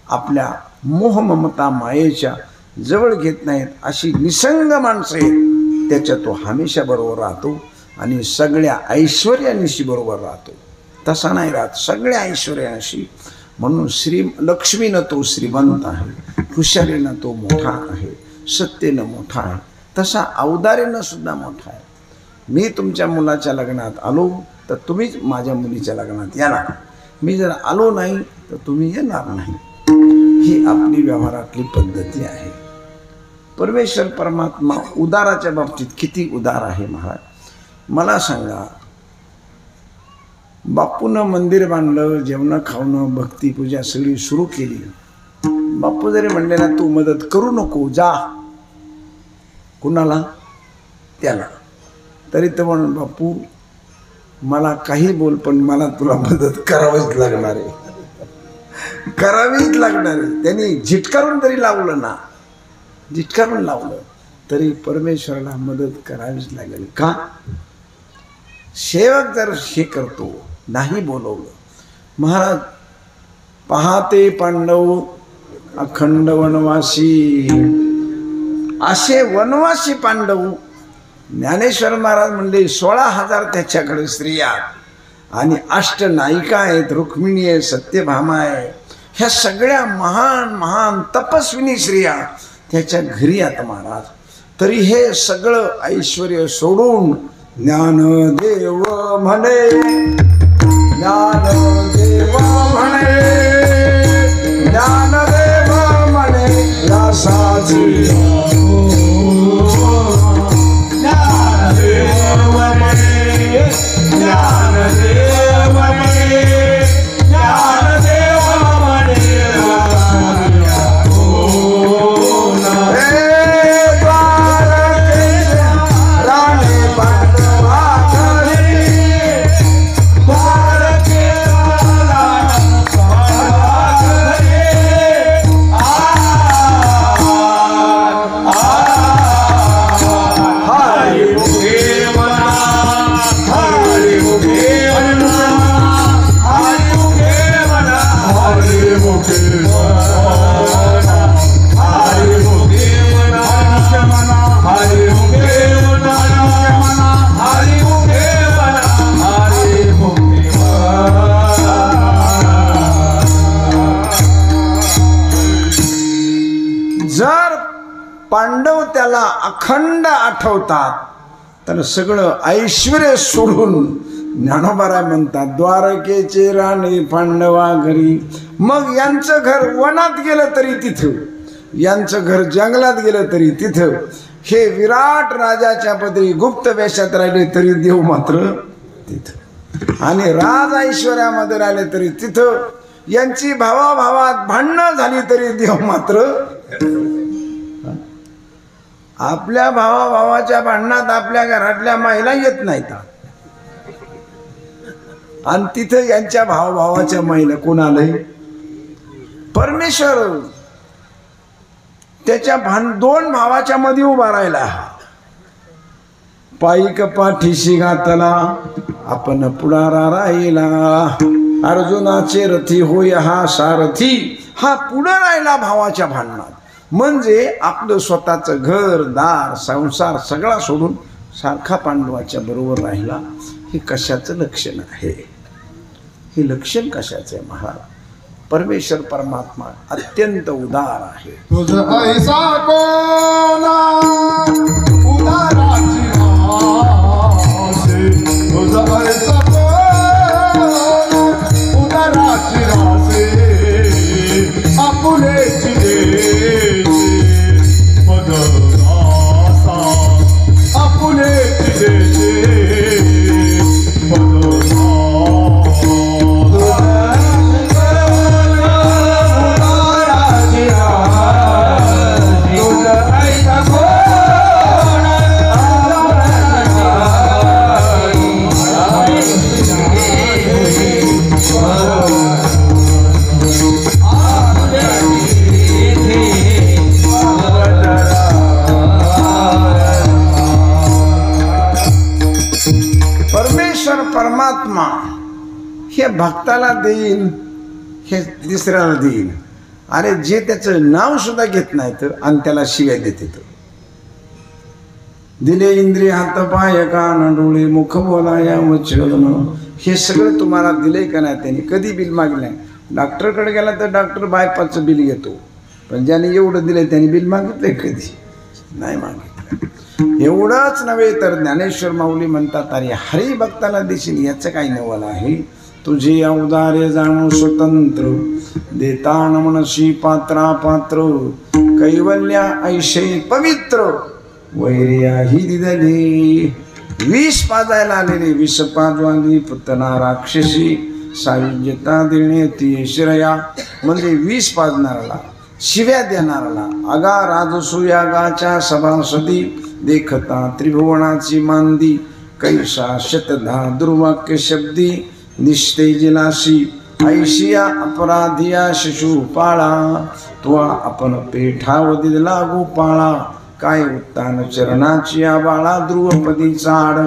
आपल्या मोह ममता मायेच्या जवळ घेत नाहीत, अशी निसंग माणसं आहेत, त्याच्या तो हमेशा बरोबर राहतो आणि सगळ्या ऐश्वर्यानिशी बरोबर राहतो. तसा नाही राहत, सगळ्या ऐश्वर्यानिशी. म्हणून लक्ष्मीनं तो श्रीमंत आहे, हुशारीनं तो मोठा आहे, सत्तेनं मोठा आहे, तसा औदार्यानं सुद्धा मोठा आहे. मी तुमच्या मुलाच्या लग्नात आलो तर तुम्हीच माझ्या मुलीच्या लग्नात येणार, मी जर आलो नाही तर तुम्ही येणार नाही. ही आपली व्यवहारातली पद्धती आहे. परमेश्वर परमात्मा उदाराच्या बाबतीत किती उदार आहे महाराज. मला सांगा, बापूनं मंदिर बांधलं, जेवणं खावणं, भक्तिपूजा सगळी सुरू केली. बापू जरी म्हणले ना तू मदत करू नको, जा, कुणाला? त्याला. तरी तर म्हण बापू मला काही बोल, पण मला तुला मदत करावीच लागणार आहे, करावीच लागणार आहे. त्यांनी झिटकारून तरी लावलं ना, झिटकारून लावलं तरी परमेश्वराला मदत करावीच लागेल. का? सेवक जर हे करतो, नाही बोलवलं. महाराज पहाते पांडव अखंड वनवासी, असे वनवासी पांडव. ज्ञानेश्वर महाराज म्हणले 16,000 त्याच्याकडे स्त्रिया आणि 8 नायिका आहेत, रुक्मिणी आहे, सत्यभामा आहे. ह्या सगळ्या महान महान तपस्विनी स्त्रिया त्याच्या घरी आहेत महाराज. तरी हे सगळं ऐश्वर्य सोडून ज्ञानदेव म्हणे, ज्ञानदेव म्हणे, ज्ञानदेव म्हणे रासाची, ज्ञानदेव म्हणे, ज्ञानदेव म्हणे, ज्ञानदेव म्हणे पांडव त्याला अखंड आठवतात तर सगळं ऐश्वर्य सोडून ज्ञानोबाराय म्हणतात द्वारकेचे राणे पांडवा घरी. मग यांचं घर वनात गेलं तरी तिथं, यांचं घर जंगलात गेलं तरी तिथं, हे विराट राजाच्या पदरी गुप्त वेशात राहिले तरी देव मात्र तिथं, आणि राज ऐश्वर्यामध्ये राहिले तरी तिथं, यांची भावाभावात भांडणं झाली तरी देव मात्र. आपल्या भावाभावाच्या भांडणात आपल्या घरातल्या महिला येत नाहीत. आणि तिथं यांच्या भावाच्या महिला कोण आलंय? परमेश्वर. त्याच्या दोन भावाच्या मध्ये उभा राहिला. पायीक पाठीशी घातला आपण पुढारा राहिला. अर्जुनाचे रथी होय हा सारथी. हा पुढे राहिला भावाच्या भांडणात. म्हणजे आपलं स्वतःचं घर दार संसार सगळा सोडून सारखा पांडवाच्या बरोबर राहिला. हे कशाचं लक्षण आहे? हे लक्षण कशाचं आहे महाराज? परमेश्वर परमात्मा अत्यंत उदार आहे. तुझ ऐसा कोणा उदाराची रासे, तुझ ऐसा कोणा उदाराची रासे, आपुलेची देशे पदरासा, आपुलेची देशे पदरासा. परमात्मा हे भक्ताला देईन, हे दुसऱ्याला देईन. अरे जे त्याचं नाव सुद्धा घेत नाही तर आणि त्याला शिव्या देते. दिले इंद्रिय हात पाय कान डोळे मुख बोलाया वचन, हे सगळं तुम्हाला दिले का नाही? त्यांनी कधी बिल मागलं नाही. डॉक्टरकडे गेला तर डॉक्टर बायपासचं बिल घेतो, पण ज्याने एवढं दिलंय त्यांनी बिल मागितलंय? कधी नाही मागितलं. एवढंच नव्हे तर ज्ञानेश्वर माऊली म्हणतात, अरे हरी भक्ताला देशील याचं काही नवल आहे. तुझे औदार्य जाणू स्वतंत्र, देतान मनशी पात्रा पात्र, कैवल्या ऐशे पवित्र, वैर्याही दिदली. विष पाजायला आलेली विष पाजवाली पुतना राक्षसी, सायुज्यता देणे ती श्रेया. म्हणजे विष पाजणाराला, शिव्या देणाराला, अगा राजसूयागाच्या सभासदी, देखता त्रिभुवनाची मांदी, कैसा शतधा दुर्वाक्य शब्दी, निस्तेजनाशी ऐशिया अपराधिया शिशु पाळा, त्वा आपण पेठावधी लागू पाळा. काय उत्तान चरणाची बाळा ध्रुवपदी चाड.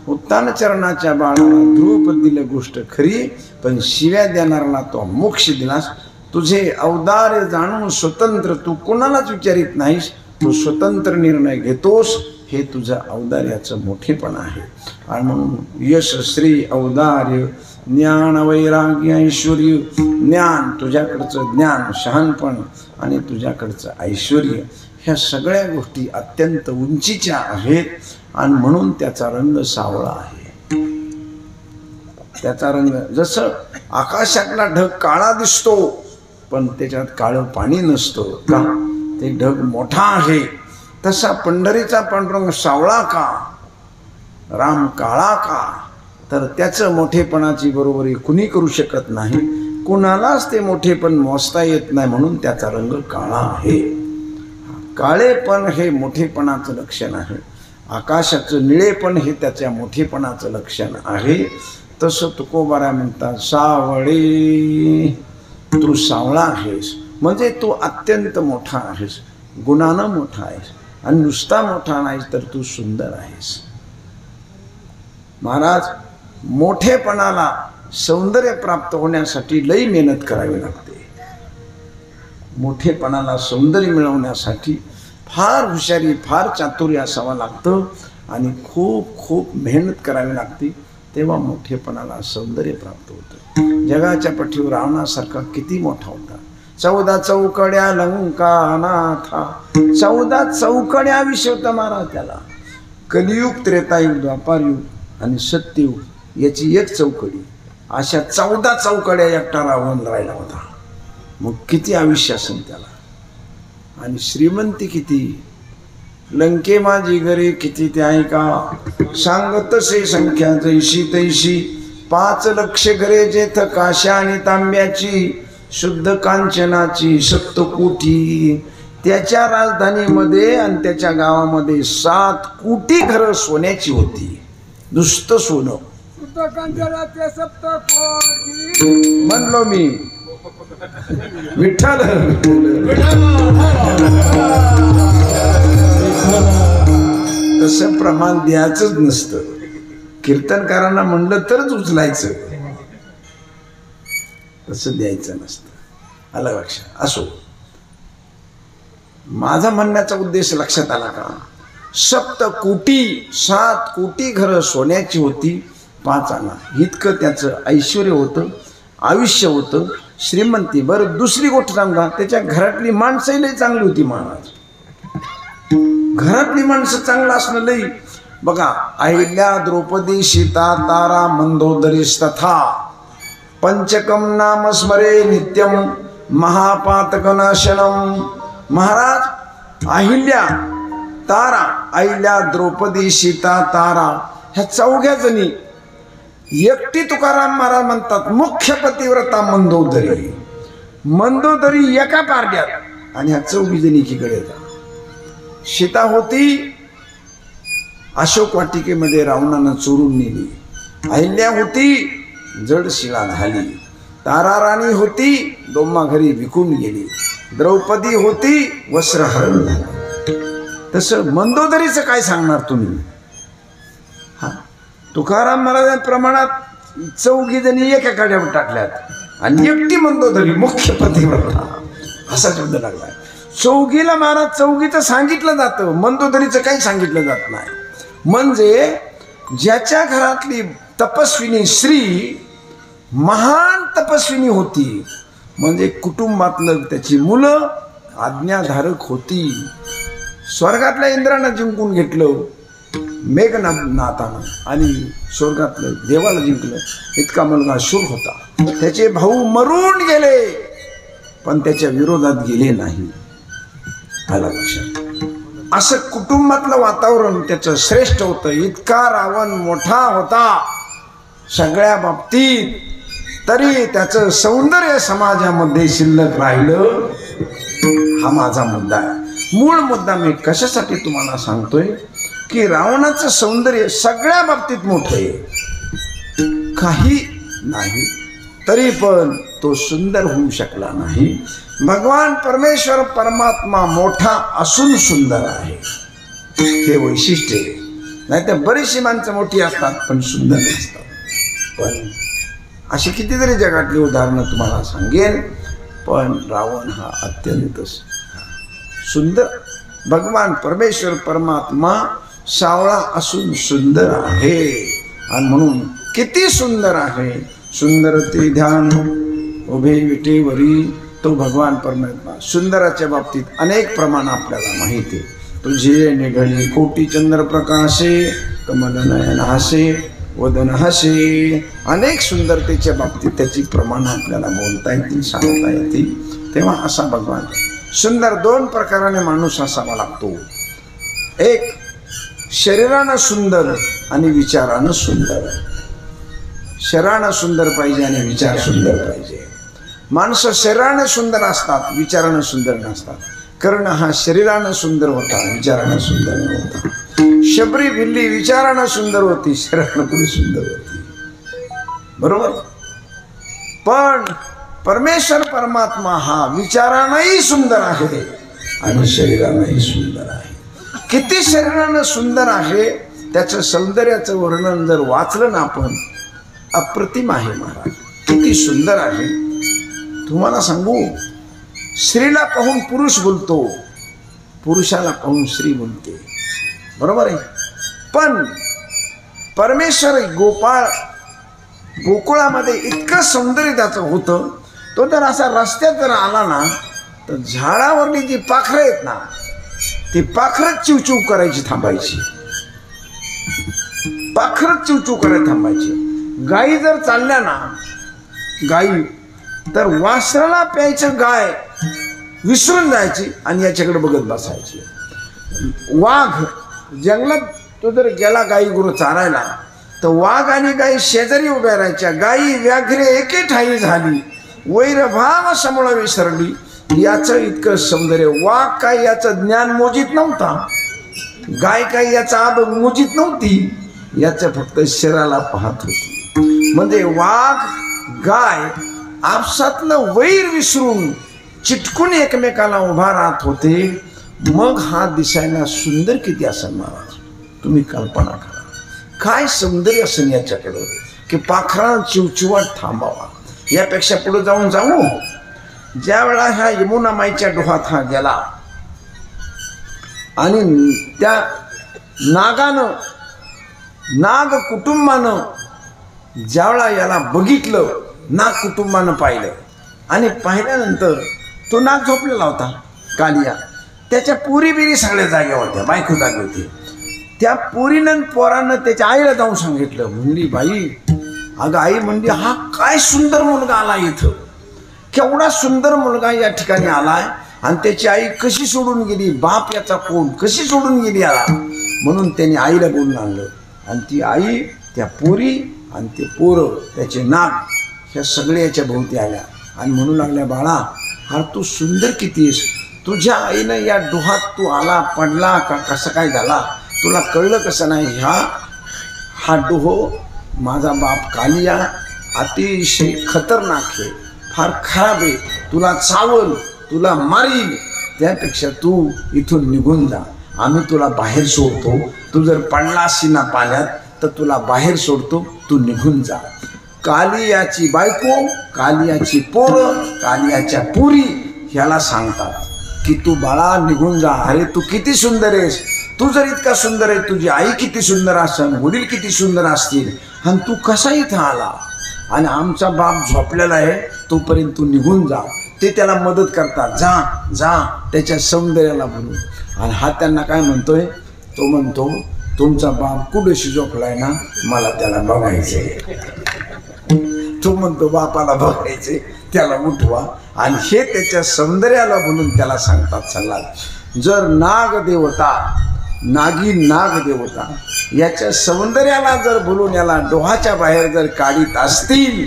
उत्तान चरणाच्या बाळाला ध्रुवपद दिलं गोष्ट खरी, पण शिव्या देणाऱ्याला तो मोक्ष दिलास. तुझे अवदार्य जाणून स्वतंत्र, तू कोणालाच विचारित नाहीस, तू स्वतंत्र निर्णय घेतोस. हे तुझं औदार्याचं मोठेपण आहे. आणि म्हणून यश श्री औदार्य ज्ञान वैराग्य ऐश्वर्य. ज्ञान तुझ्याकडचं ज्ञान शहाणपण आणि तुझ्याकडचं ऐश्वर्य, ह्या सगळ्या गोष्टी अत्यंत उंचीच्या आहेत. आणि म्हणून त्याचा रंग सावळा आहे. त्याचा रंग जसं आकाशातला ढग काळा दिसतो पण त्याच्यात काळं पाणी नसतं का? ते ढग मोठा आहे. तसा पंढरीचा पांडुरंग सावळा का, राम काळा का? तर त्याचं मोठेपणाची बरोबरी कुणी करू शकत नाही. कुणालाच ते मोठेपण मोजता येत नाही, म्हणून त्याचा रंग काळा आहे. काळेपण हे मोठेपणाचं लक्षण आहे. आकाशाचं निळेपण हे त्याच्या मोठेपणाचं लक्षण आहे. तसं तुकोबारा म्हणतात, सावळे तू सावळा आहेस म्हणजे तू अत्यंत मोठा आहेस, गुणानं मोठा आहेस. आणि नुसता मोठा नाहीस तर तू सुंदर आहेस. महाराज, मोठेपणाला सौंदर्य प्राप्त होण्यासाठी लई मेहनत करावी लागते. मोठेपणाला सौंदर्य मिळवण्यासाठी फार हुशारी, फार चातुर्य असावं लागतं आणि खूप खूप मेहनत करावी लागते. तेव्हा मोठेपणाला सौंदर्य प्राप्त होतं. जगाच्या पठीवर रावणासारखा किती मोठा होता. 14 चौकड्या लंकानाथा. 14 चौकड्या विषवता महाराज त्याला. कलियुग, त्रेतायुग, द्वापारयुग आणि सत्ययुग याची एक चौकडी. अशा 14 चौकड्या एकटा रावण राहिला होता. मग किती आयुष्य असेल त्याला. आणि श्रीमंती किती. लंके माझी घरे किती ते ऐका. सांगत से संख्या जैशी तैशी. 5 लक्ष घरे जेथ काशा आणि तांब्याची. शुद्ध कांचनाची 7 कोटी. त्याच्या राजधानीमध्ये आणि त्याच्या गावामध्ये 7 कोटी घरं सोन्याची होती. नुसतं सोनं. सप्तकांचनाचे सप्तकोटी म्हणलो मी विठ्ठल तसं प्रमाण द्यायचंच नसतं. कीर्तनकारांना म्हणलं तरच उचलायचं, तसं द्यायचं नसतं. आलं लक्षात? असो, माझा म्हणण्याचा उद्देश लक्षात आला का? 7 कोटी घरं सोन्याची होती, 5 आणा इतकं त्याचं ऐश्वर होतं, आयुष्य होतं, श्रीमंती. बरं, दुसरी गोष्ट सांगा, त्याच्या घरातली माणसंही लई चांगली होती. महाराज घरातली माणसं चांगलं असणं लई. बघा, अहिल्या, द्रौपदी, सीता, तारा, मंदोदरीस्तथा पंचकम नाम स्मरे नित्यम महापातकनाशनम. महाराज अहिल्या, द्रौपदी, सीता, तारा ह्या 4 जणी एकटी तुकाराम महाराज म्हणतात मुख्य पतिव्रता मंदोदरी एका पारड्यात, आणि ह्या 4 जणी एकीकडे येतात. सीता होती अशोक वाटिकेमध्ये रावणानं चोरून नेली. अहिल्या होती जडशिळा झाली. तारा राणी होती डोंबा घरी विकून गेली. द्रौपदी होती वस्त्रहरण झालं. तसं मंदोदरीचं काय सांगणार तुम्ही? हा, तुकाराम महाराजांप्रमाणात 4 जणी एका काड्यावर टाकल्यात, आणि एकटी मंदोदरी मुख्य पतिव्रता असा शब्द लागलाय. 4 महाराज 4 सांगितलं जातं, मंदोदरीचं काही सांगितलं जात नाही. म्हणजे ज्याच्या घरातली तपस्विनी स्त्री महान तपस्विनी होती, म्हणजे कुटुंबातलं त्याची मुलं आज्ञाधारक होती. स्वर्गातल्या इंद्रानं जिंकून घेतलं मेघनाथानं, आणि स्वर्गातलं देवाला जिंकलं. इतका मुलगा शूर होता. त्याचे भाऊ मरून गेले, पण त्याच्या विरोधात गेले नाही. आला लक्षात? असं कुटुंबातलं वातावरण त्याचं श्रेष्ठ होतं. इतका रावण मोठा होता सगळ्या बाबतीत, तरी त्याचं सौंदर्य समाजामध्ये शिल्लक राहिलं. हा माझा मुद्दा आहे. मूळ मुद्दा मी कशासाठी तुम्हाला सांगतोय की रावणाचं सौंदर्य सगळ्या बाबतीत मोठं आहे, काही नाही, तरी पण तो सुंदर होऊ शकला नाही. भगवान परमेश्वर परमात्मा मोठा असून सुंदर आहे, हे वैशिष्ट्य आहे. नाही तर बरीचशी माणसं मोठी असतात पण सुंदर नसतात. पण अशी कितीतरी जगातली उदाहरणं तुम्हाला सांगेन, पण रावण हा अत्यंत सुंदर. भगवान परमेश्वर परमात्मा सावळा असून सुंदर आहे, आणि म्हणून किती सुंदर आहे. सुंदर ते ध्यान उभे विटेवरी तो भगवान परमात्मा. सुंदराच्या बाबतीत अनेक प्रमाण आपल्याला माहिती आहे. तुझे निघळी कोटी चंद्र प्रकाशे, कमल नयन हासे, वदन हसे. अनेक सुंदरतेच्या बाबतीत त्याची प्रमाण आपल्याला बोलता येतील, सांगता येतील. तेव्हा असा भगवान सुंदर 2 प्रकाराने माणूस असावा लागतो. एक शरीरानं सुंदर आणि विचारानं सुंदर. शरीरानं सुंदर पाहिजे आणि विचार सुंदर पाहिजे. माणसं शरीरानं सुंदर असतात, विचारानं सुंदर नसतात. कर्ण हा शरीरानं सुंदर होता, विचारानं सुंदर नव्हता. शबरी बिल्ली विचारानं सुंदर होती, शरीरानं पण सुंदर होती. बरोबर? पण परमेश्वर परमात्मा हा विचारानंही सुंदर आहे आणि शरीरानंही सुंदर आहे. किती शरीरानं सुंदर आहे त्याचं सौंदर्याचं वर्णन जर वाचलं ना आपण, अप्रतिम आहे महाराज. किती सुंदर आहे तुम्हाला सांगू. स्त्रीला पाहून पुरुष बोलतो, पुरुषाला पाहून स्त्री बोलते. बरोबर आहे? पण परमेश्वर गोकुळामध्ये इतकं सौंदर्य त्याचं होतं. तो जर असा रस्त्यात जर आला ना, तर झाडावरली जी पाखरं आहेत ना, ती पाखरच चिवचिव करायची थांबायची. पाखरच चिवचिव करायला थांबायची. गायी जर चालल्या ना, गायी तर वासराला प्यायचं गाय विसरून जायची आणि याच्याकडे बघत बसायची. वाघ जंगलात तो जर गेला गायी गुरु चारायला, तर वाघ आणि गायी शेजारी उभ्या राहायच्या. गायी व्याघ्रे एके ठाई झाली, वैरभाव समोळ विसरली. याचं इतकं सौंदर्य. वाघ काय याचं ज्ञान मोजित नव्हता, गाय काय याचा आब मोजित नव्हती, याचं फक्त शरीराला पाहत होती. म्हणजे वाघ गाय आपसातलं वैर विसरून चिटकून एकमेकाला उभा राहत होते. मग हा दिसायला सुंदर किती असेल महाराज, तुम्ही कल्पना करा. काय सौंदर्य असेल याच्याकडं की पाखरा चिवचिवाट थांबावा. यापेक्षा पुढे जाऊन जाऊ. ज्या वेळा ह्या यमुना माईच्या डोहात हा गेला आणि त्या नागानं नाग कुटुंबानं ज्यावेळा याला बघितलं, नाग कुटुंबानं पाहिलं आणि पाहिल्यानंतर तो नाग झोपलेला होता कालिया. त्याच्या पुरी बिरी सगळ्या जाग्या होत्या, बायको जागी होती. त्या पुरीनं पोरानं त्याच्या आईला जाऊन सांगितलं. म्हणली बाई, अगं आई म्हणली, हा काय सुंदर मुलगा आला इथं, केवढा सुंदर मुलगा या ठिकाणी आलाय आणि त्याची आई कशी सोडून गेली, बाप याचा कोण, कशी सोडून गेली याला. म्हणून त्याने आईला बोलून आणलं आणि ती आई त्या पोरी आणि ते पोरं त्याचे नाग ह्या सगळे याच्या भोवती आल्या आणि म्हणू लागल्या, बाळा हा तू सुंदर किती आहेस, तुझ्या आईनं या डोहात तू आला पडला का कसं काय झाला, तुला कळलं कसं नाही. हा डोहो माझा बाप कालिया अतिशय खतरनाक आहे, फार खराब आहे, तुला चावल, तुला मारील, त्यापेक्षा तू इथून निघून जा, आम्ही तुला बाहेर सोडतो. तू जर पडला असेल ना पाण्यात तर तुला बाहेर सोडतो, तू निघून जा. कालियाची बायको, कालियाची पोरं, कालियाच्या पुरी ह्याला सांगतात की तू बाळा निघून जा. अरे तू किती सुंदर आहेस, तू जर इतका सुंदर आहे, तुझी आई किती सुंदर असेल, वडील किती सुंदर असतील, आणि तू कसा इथं आला आणि आमचा बाप झोपलेला आहे, तोपर्यंत तू निघून जा. ते त्याला मदत करतात, जा जा त्याच्या सौंदर्याला बोलून. आणि हा त्यांना काय म्हणतोय, तो म्हणतो तुमचा बाप कुठेशी झोपलाय ना, मला त्याला बघायचंय. तो म्हणतो बापाला बघायचे, त्याला उठवा. आणि हे त्याच्या सौंदर्याला बोलून त्याला सांगतात सल्ला. जर नागदेवता, नागिन नागदेवता याच्या सौंदर्याला जर बोलून याला डोहाच्या बाहेर जर काढीत असतील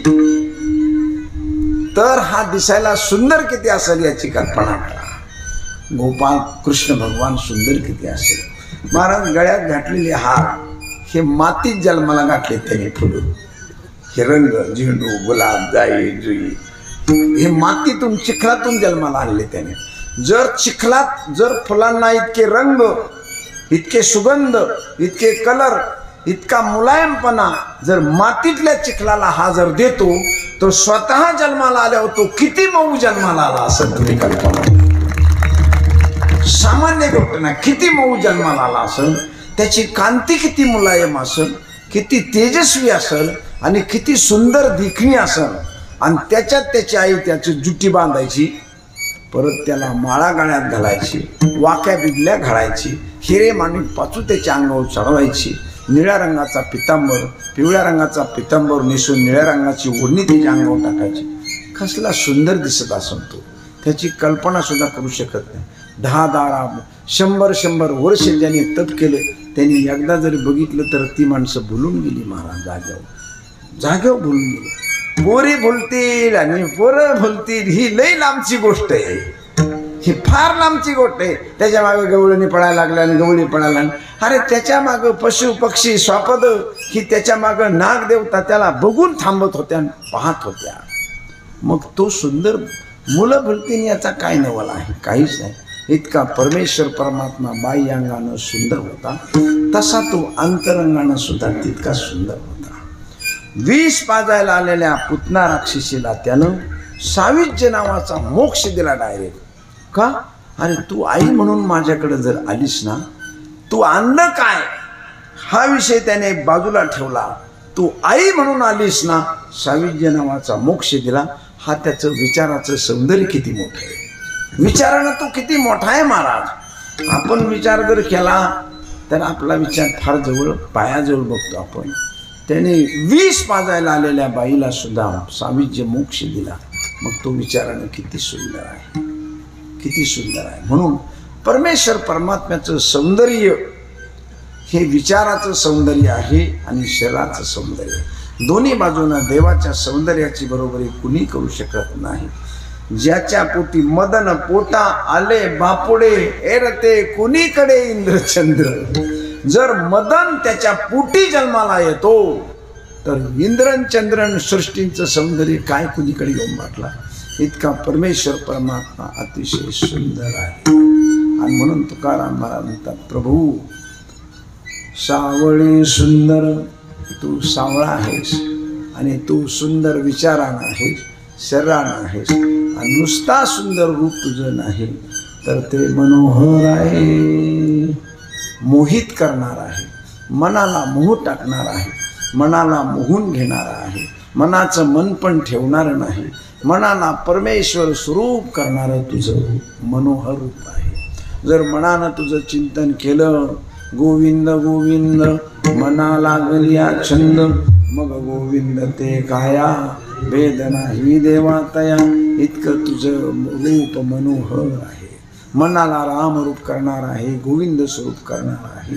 तर हा दिसायला सुंदर किती असेल याची कल्पना करा. गोपाल कृष्ण भगवान सुंदर किती असेल. महाराज गळ्यात घातलेले हार हे मातीत जन्माला घातले त्याने फुलं, हे रंग झेंडू गुलाब जाई जुई हे मातीतून चिखलातून जन्माला आणले त्याने. जर चिखलात जर फुलांना इतके रंग, इतके सुगंध, इतके कलर, इतका मुलायमपणा जर मातीतल्या चिखलाला हा जर देतो तो स्वतः जन्माला आल्यावर तो किती मऊ जन्माला आला असं तुम्ही कल्पना. सामान्य गोष्ट ना, किती मऊ जन्माला आला असेल, त्याची कांती किती मुलायम असेल, किती तेजस्वी असेल आणि किती सुंदर देखणी असेल. आणि त्याच्यात त्याची आई त्याची जुटी बांधायची, परत त्याला माळा गाळ्यात घालायची, वाक्या बिगल्या घालायची, हिरे माणिक पाचू त्याच्या अंगावर चढवायची, निळ्या रंगाचा पितांबर, पिवळ्या रंगाचा पितांबर नेसून निळ्या रंगाची ओढणी त्याच्या अंगावर टाकायची. कसला सुंदर दिसत असेल तो, त्याची कल्पना सुद्धा करू शकत नाही. 10 100 वर्ष ज्यांनी तप केले त्यांनी एकदा जरी बघितलं तर ती माणसं भुलून गेली. महाराज जागेवर भुलून गेली. पोरी भुलतील आणि पोरं भुलतील ही लई लांबची गोष्ट आहे, ही फार लांबची गोष्ट आहे. त्याच्या मागे गवळणी पडायला लागल्या आणि गवळी पडायला, अरे त्याच्या मागं पशु पक्षी स्वापद ही त्याच्या मागं नागदेवता त्याला बघून थांबत होत्या, पाहत होत्या. मग तो सुंदर मुलं भुलतीन याचा काय नवल आहे, काहीच नाही. इतका परमेश्वर परमात्मा बाह्य अंगानं सुंदर होता, तसा तो अंतरंगानं सुद्धा तितका सुंदर होता. विष पाजायला आलेल्या पुतना राक्षसीला त्यानं साविज्य नावाचा मोक्ष दिला डायरेक्ट. का? अरे तू आई म्हणून माझ्याकडे जर आलीस ना, तू आणलं काय हा विषय त्याने बाजूला ठेवला. तू आई म्हणून आलीस ना, साविज्य नावाचा मोक्ष दिला. हा त्याचं विचाराचं सौंदर्य किती मोठं आहे. विचारानं तो किती मोठा आहे महाराज. आपण विचार जर केला तर आपला विचार फार जवळ पायाजवळ बघतो आपण. त्याने विष पाजायला आलेल्या बाईला सुद्धा साविज्य मोक्ष दिला. मग तो विचारानं किती सुंदर आहे, किती सुंदर आहे. म्हणून परमेश्वर परमात्म्याचं सौंदर्य हे विचाराचं सौंदर्य आहे आणि शरीराचं सौंदर्य. दोन्ही बाजूनं देवाच्या सौंदर्याची बरोबरी कुणी करू शकत नाही. ज्याच्या पोटी मदन पोटा आले बापुडे एरते कुणीकडे इंद्रचंद्र. जर मदन त्याच्या पोटी जन्माला येतो तर इंद्रन चंद्रन सृष्टींचं सौंदर्य काय कुणीकडे येऊन वाटला. इतका परमेश्वर परमात्मा अतिशय सुंदर आहे. आणि म्हणून तुकाराम महाराज म्हणतात, प्रभू सावळे सुंदर, तू सावळा आहेस आणि तू सुंदर विचारानं आहेस, शरीरानं आहेस. आणि नुसता सुंदर रूप तुझं नाही तर ते मनोहर आहे, मोहित करणार आहे, मनाला मोह टाकणार आहे, मनाला मोहून घेणार आहे, मनाचं मन पण ठेवणार नाही, मनाला परमेश्वर स्वरूप करणारं तुझं मनोहर रूप आहे. जर मनानं तुझं चिंतन केलं, गोविंद गोविंद मना लागल्या छंद, मग गोविंद ते काया भेद नाही देवा तया. इतकं तुझं रूप मनोहर आहे, मनाला राम रूप करणार आहे, गोविंद स्वरूप करणार आहे.